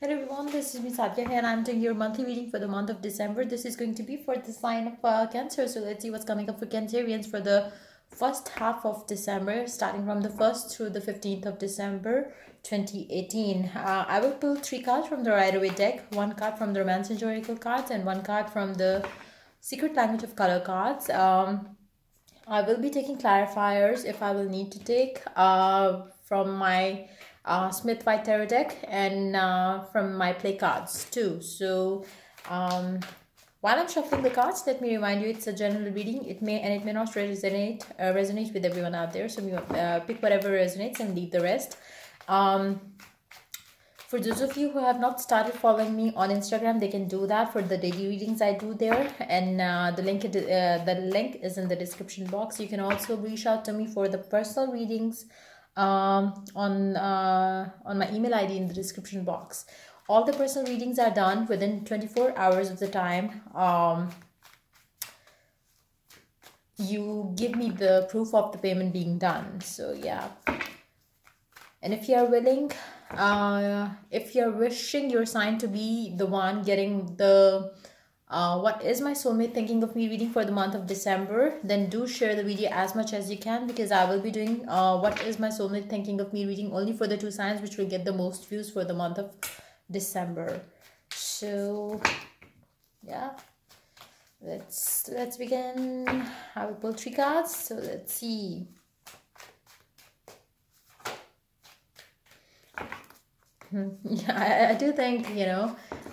Hello everyone, this is me Sadia here and I'm doing your monthly reading for the month of December. This is going to be for the sign of Cancer. So let's see what's coming up for Cancerians for the first half of December, starting from the 1st through the 15th of December 2018. I will pull 3 cards from the Rider Waite deck, 1 card from the Romance and Oracle cards, and 1 card from the Secret Language of Color cards. I will be taking clarifiers if I will need to take from my Smith White Tarot deck and from my play cards too. So while I'm shuffling the cards, let me remind you it's a general reading. It may not resonate with everyone out there. So pick whatever resonates and leave the rest. For those of you who have not started following me on Instagram, they can do that for the daily readings I do there, and the link is in the description box. You can also reach out to me for the personal readings on my email ID in the description box. All the personal readings are done within 24 hours of the time you give me the proof of the payment being done. So yeah, and if you are willing, if you're wishing your sign to be the one getting the what is my soulmate thinking of me reading for the month of December, then do share the video as much as you can, because I will be doing what is my soulmate thinking of me reading only for the 2 signs which will get the most views for the month of December. So yeah, let's begin. I will pull 3 cards, so let's see. Yeah, I do think,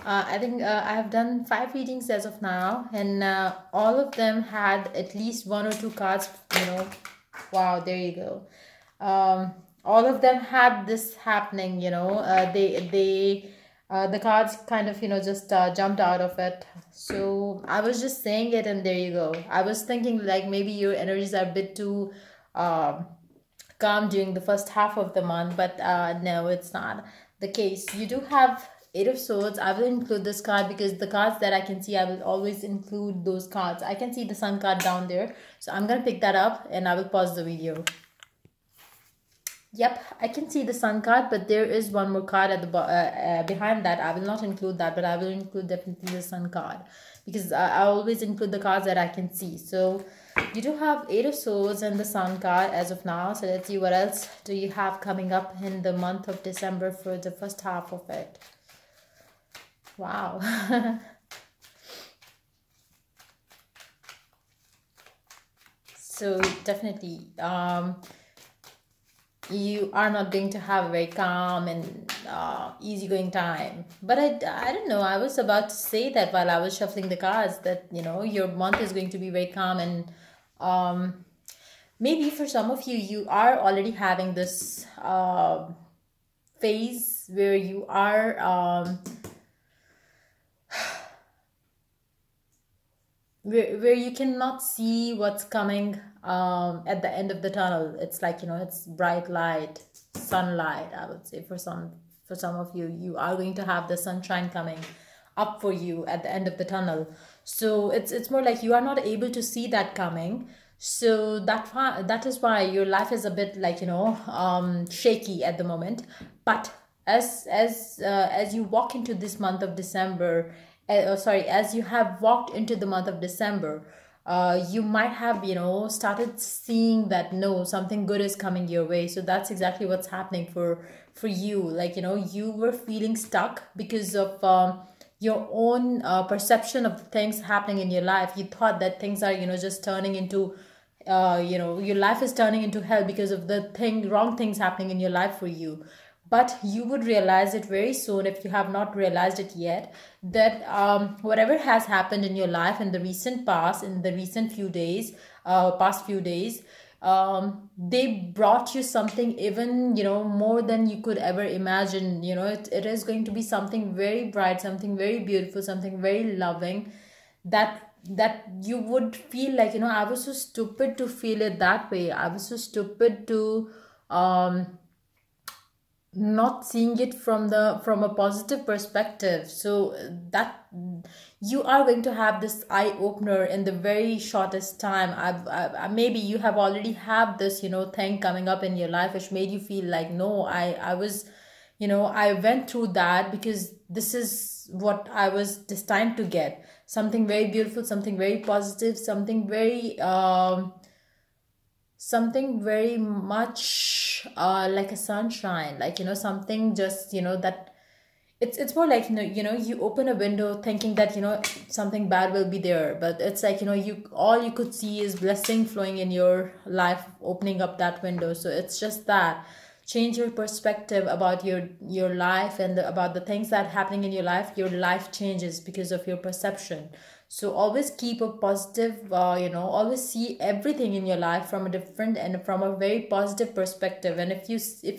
I think I have done 5 readings as of now, and all of them had at least 1 or 2 cards, wow, there you go. All of them had this happening, the cards kind of, just jumped out of it. So I was just saying it, and there you go. I was thinking like maybe your energies are a bit too calm during the first half of the month, but no, it's not the case. You do have 8 of Swords. I will include this card because the cards that I can see, I will always include those cards. I can see the Sun card down there, so I'm gonna pick that up and I will pause the video. Yep, I can see the Sun card, but there is one more card at the behind that. I will not include that, but I will include definitely the Sun card, because I always include the cards that I can see. So you do have 8 of Swords and the Sun card as of now. So let's see what else do you have coming up in the month of December for the first half of it. Wow. So definitely you are not going to have a very calm and easygoing time. But I don't know, I was about to say that while I was shuffling the cards, that your month is going to be very calm, and maybe for some of you, you are already having this phase where you are where you cannot see what's coming at the end of the tunnel. It's like, it's bright light, sunlight, I would say. For some of you, you are going to have the sunshine coming up for you at the end of the tunnel. So it's more like you are not able to see that coming. So that is why your life is a bit like, shaky at the moment. But as you walk into this month of December, as you have walked into the month of December, you might have, started seeing that no, something good is coming your way. So that's exactly what's happening for you. Like, you were feeling stuck because of your own perception of things happening in your life. You thought that things are, just turning into, your life is turning into hell because of the wrong things happening in your life for you. But you would realize it very soon, if you have not realized it yet, that whatever has happened in your life in the recent past, in the recent few days, past few days, they brought you something even, more than you could ever imagine. It is going to be something very bright, something very beautiful, something very loving, that you would feel like, I was so stupid to feel it that way. I was so stupid to not seeing it from a positive perspective. So that you are going to have this eye opener in the very shortest time. Maybe you have already have this thing coming up in your life which made you feel like, no, I was I went through that because this is what I was destined to get. Something very beautiful, something very positive, something very much like a sunshine, like something just that it's more like you open a window thinking that something bad will be there, but it's like you all you could see is blessing flowing in your life, opening up that window. So it's just that change your perspective about your life and about the things that happening in your life changes because of your perception. So always keep a positive, always see everything in your life from a different and from a very positive perspective. And if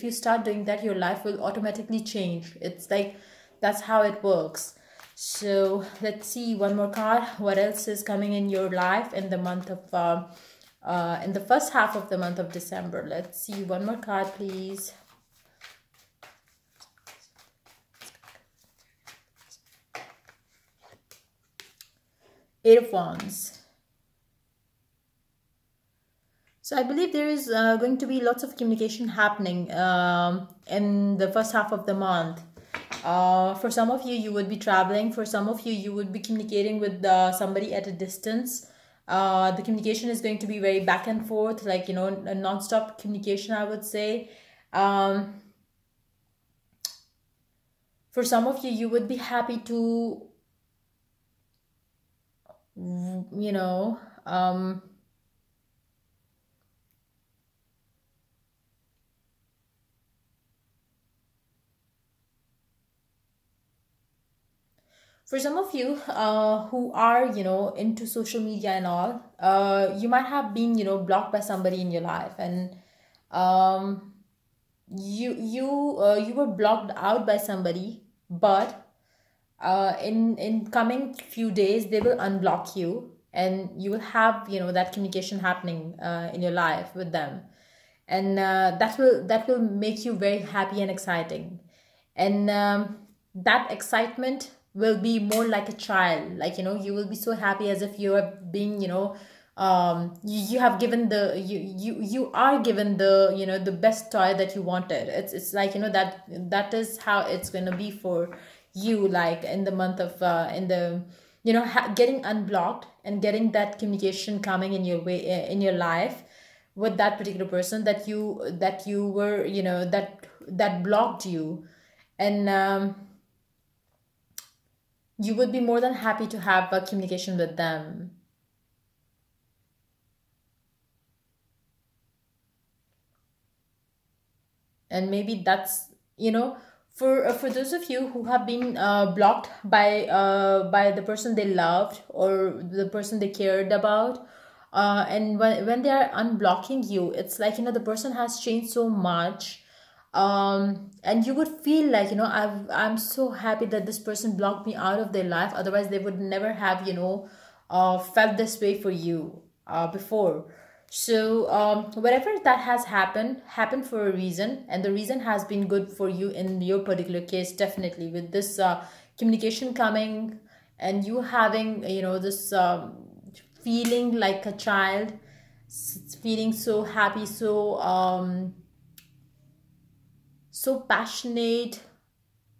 you start doing that, your life will automatically change. It's like that's how it works. So let's see one more card. What else is coming in your life in the month of in the first half of the month of December? Let's see one more card, please. Eight of Wands. So I believe there is going to be lots of communication happening in the first half of the month. For some of you, you would be traveling. For some of you, you would be communicating with somebody at a distance. The communication is going to be very back and forth, like, a non-stop communication, I would say. For some of you, you would be happy to, for some of you who are into social media and all, you might have been blocked by somebody in your life, and you were blocked out by somebody, but in coming few days they will unblock you, and you will have that communication happening in your life with them, and that will make you very happy and exciting. And that excitement will be more like a child, like you will be so happy as if you have been you have given you are given the best toy that you wanted. It's like that is how it's going to be for you, like in the month of in the getting unblocked and getting that communication coming in your way, in your life, with that particular person that you were that blocked you. And you would be more than happy to have a communication with them. And maybe that's for those of you who have been blocked by the person they loved or the person they cared about, and when they are unblocking you, it's like the person has changed so much, and you would feel like I'm so happy that this person blocked me out of their life, otherwise they would never have felt this way for you before. So whatever that has happened for a reason, and the reason has been good for you in your particular case. Definitely with this communication coming, and you having this feeling like a child, feeling so happy, so passionate.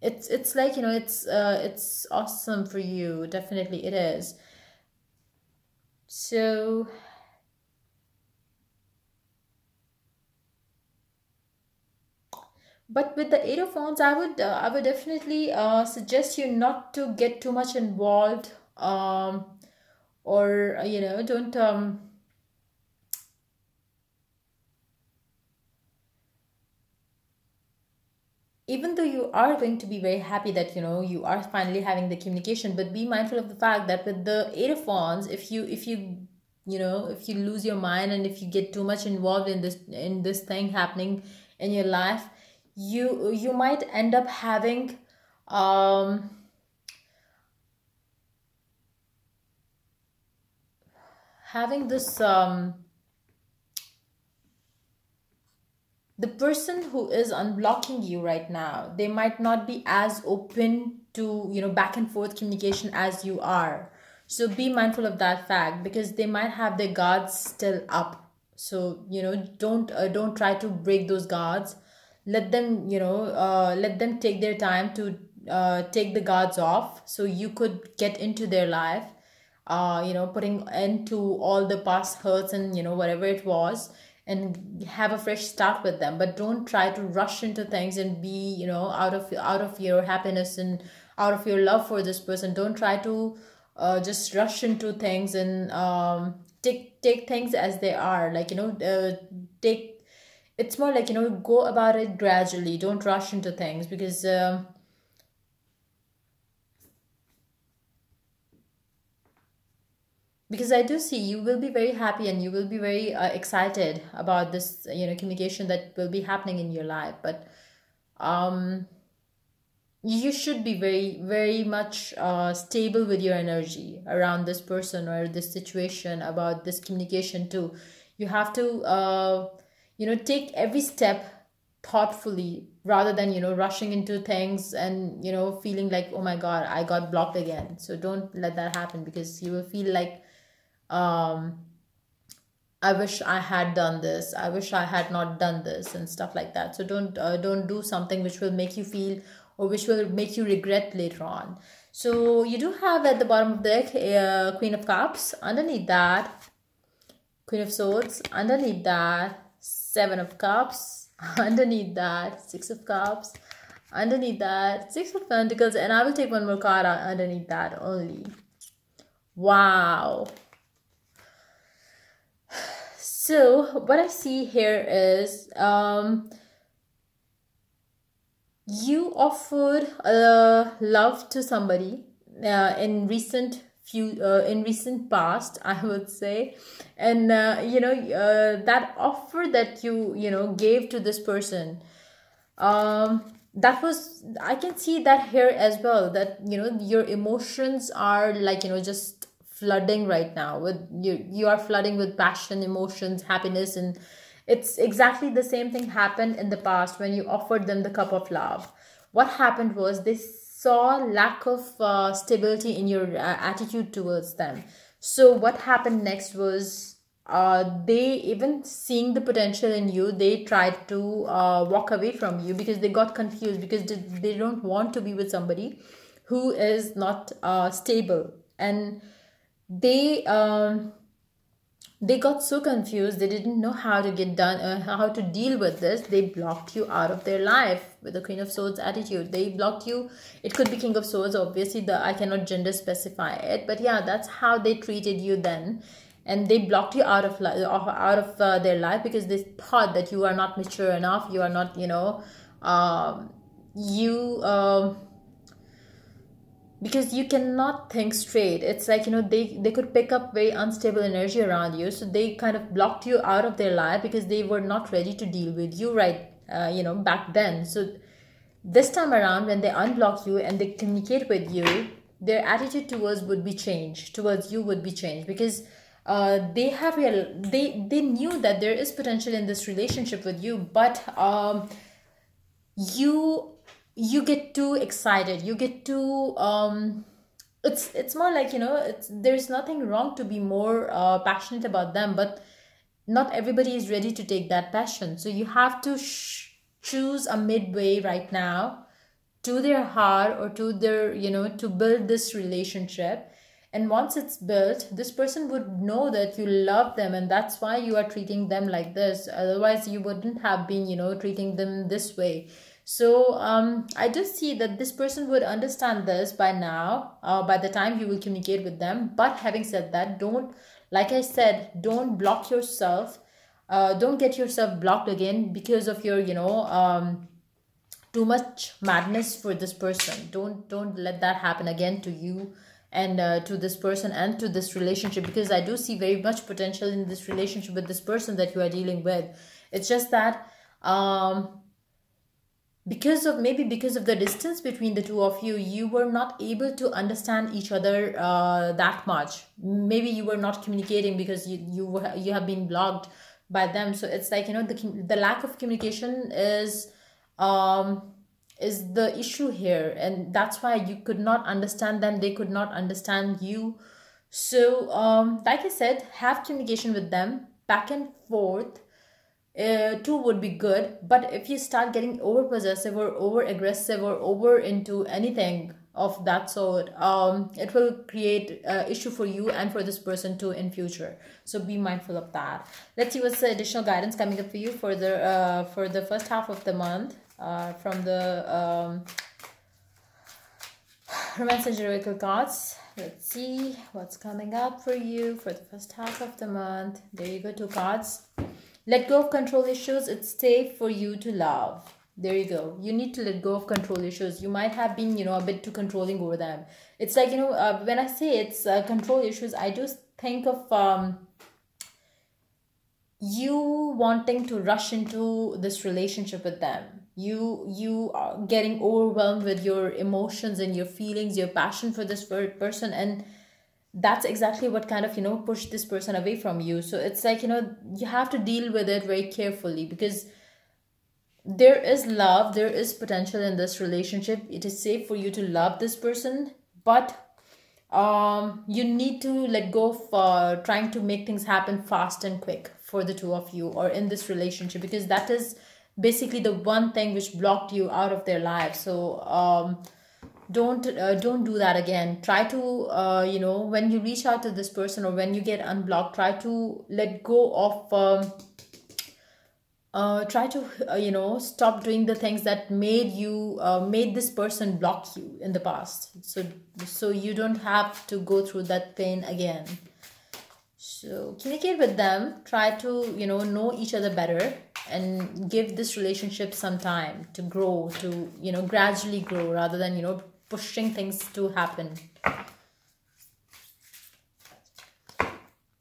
It's like it's awesome for you. Definitely it is. So but with the Eight of Wands, I would definitely suggest you not to get too much involved, or don't even though you are going to be very happy that you are finally having the communication, but be mindful of the fact that with the Eight of Wands, if you lose your mind, and if you get too much involved in this thing happening in your life, you might end up um having this the person who is unblocking you right now, they might not be as open to back and forth communication as you are. So be mindful of that fact, because they might have their guards still up. So don't try to break those guards. let them, let them take their time to take the guards off, so you could get into their life, putting end to all the past hurts and whatever it was, and have a fresh start with them. But don't try to rush into things and be, out of your happiness and out of your love for this person. Don't try to just rush into things and take things as they are, like, take it's more like, go about it gradually. Don't rush into things, because I do see you will be very happy and you will be very excited about this, communication that will be happening in your life. But um you should be very, very much stable with your energy around this person or this situation, about this communication too. You have to take every step thoughtfully, rather than rushing into things and feeling like, oh my god, I got blocked again. So don't let that happen, because you will feel like, um I wish I had done this. I wish I had not done this, and stuff like that. So don't do something which will make you feel, or which will make you regret later on. So you do have at the bottom of the deck Queen of Cups. Underneath that, Queen of Swords. Underneath that, Seven of Cups. Underneath that, Six of Cups. Underneath that, Six of Pentacles. And I will take one more card underneath that only. Wow. So what I see here is you offered love to somebody in recent past, I would say. And that offer that you gave to this person, that was, I can see that here as well, that your emotions are like, just flooding right now with you are flooding with passion, emotions, happiness. And it's exactly the same thing happened in the past when you offered them the cup of love. What happened was they saw lack of stability in your attitude towards them. So what happened next was, they, even seeing the potential in you, they tried to walk away from you, because they got confused, because they don't want to be with somebody who is not stable. And they got so confused, they didn't know how to get done, how to deal with this. They blocked you out of their life with the Queen of Swords attitude. They blocked you. It could be King of Swords, obviously, I cannot gender specify it, but yeah, that's how they treated you then. And they blocked you out of their life, because they thought that you are not mature enough, you are not, you because you cannot think straight. It's like, they could pick up very unstable energy around you, so they kind of blocked you out of their life, because they were not ready to deal with you right back then. So this time around, when they unblock you and they communicate with you, their attitude towards you would be changed, because they knew that there is potential in this relationship with you. But you get too excited, you get too it's more like, there's nothing wrong to be more passionate about them, but not everybody is ready to take that passion. So you have to choose a midway right now, to their heart, or to their, to build this relationship. And once it's built, this person would know that you love them, and that's why you are treating them like this. Otherwise you wouldn't have been, treating them this way. So I just see that this person would understand this by now, by the time you will communicate with them. But having said that, don't, like I said, don't block yourself. Don't get yourself blocked again because of your, too much madness for this person. Don't let that happen again to you, and to this person, and to this relationship, because I do see very much potential in this relationship with this person that you are dealing with. It's just that because of the distance between the two of you, you were not able to understand each other that much. Maybe you were not communicating because you have been blocked by them. So it's like, the lack of communication is the issue here, and that's why you could not understand them, they could not understand you. So like I said, have communication with them back and forth. two would be good. But if you start getting over possessive or over aggressive or over into anything of that sort, it will create issue for you and for this person too in future. So be mindful of that. Let's see what's the additional guidance coming up for you for the first half of the month from the Romance and Oracle cards. Let's see what's coming up for you for the first half of the month. There you go, two cards. Let go of control issues. It's safe for you to love. There you go. You need to let go of control issues. You might have been, a bit too controlling over them. It's like, when I say it's control issues, I just think of you wanting to rush into this relationship with them. You are getting overwhelmed with your emotions and your feelings, your passion for this person, and that's exactly what kind of pushed this person away from you. So it's like you have to deal with it very carefully, because there is love, there is potential in this relationship. It is safe for you to love this person, but you need to let go of trying to make things happen fast and quick for the two of you or in this relationship, because that is basically the one thing which blocked you out of their lives. So don't do that again. Try to when you reach out to this person or when you get unblocked, try to let go of try to stop doing the things that made this person block you in the past, so you don't have to go through that pain again. So communicate with them, try to know each other better, and give this relationship some time to grow, to gradually grow, rather than pushing things to happen.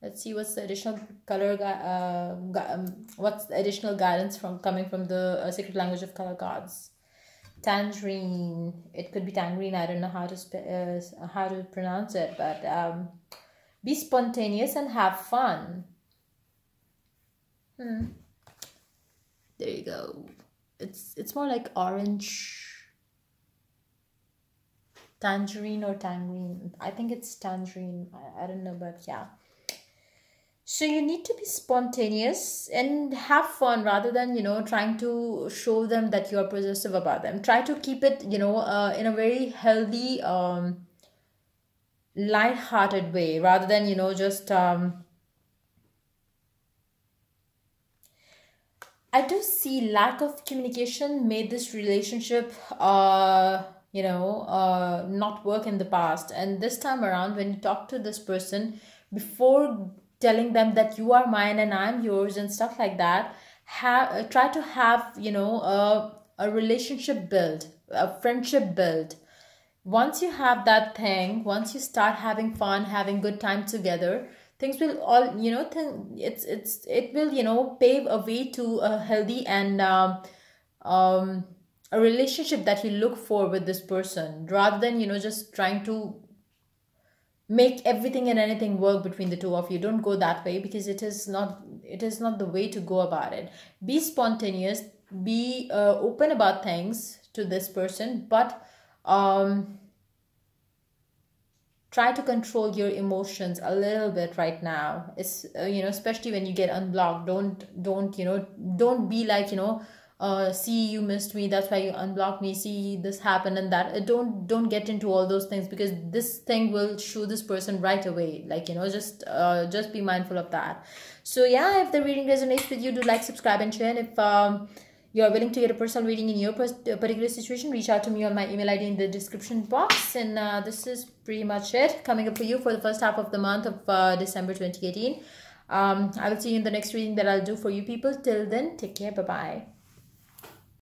Let's see what's the additional color, what's the additional guidance coming from the secret language of color cards. Tangerine. It could be tangerine. I don't know how to pronounce it, but be spontaneous and have fun. There you go. It's more like orange. Tangerine or tangerine. I think it's tangerine. I don't know, but yeah. So you need to be spontaneous and have fun, rather than trying to show them that you are possessive about them. Try to keep it in a very healthy light-hearted way, rather than just I do see lack of communication made this relationship not work in the past. And this time around, when you talk to this person, before telling them that you are mine and I'm yours and stuff like that, try to have a relationship build, a friendship build. Once you have that thing, once you start having fun, having good time together, things will all it will pave a way to a healthy and a relationship that you look for with this person, rather than just trying to make everything and anything work between the two of you. Don't go that way, because it is not the way to go about it. Be spontaneous, be open about things to this person, but try to control your emotions a little bit right now. It's especially when you get unblocked. Don't be like see, you missed me, that's why you unblocked me, see, this happened and that. Don't get into all those things, because this thing will show this person right away. Like just be mindful of that. So yeah, if the reading resonates with you, do like, subscribe and share. And if you are willing to get a personal reading in your particular situation, reach out to me on my email ID in the description box. And this is pretty much it coming up for you for the first half of the month of December 2018. I will see you in the next reading that I'll do for you people. Till then, take care. Bye bye.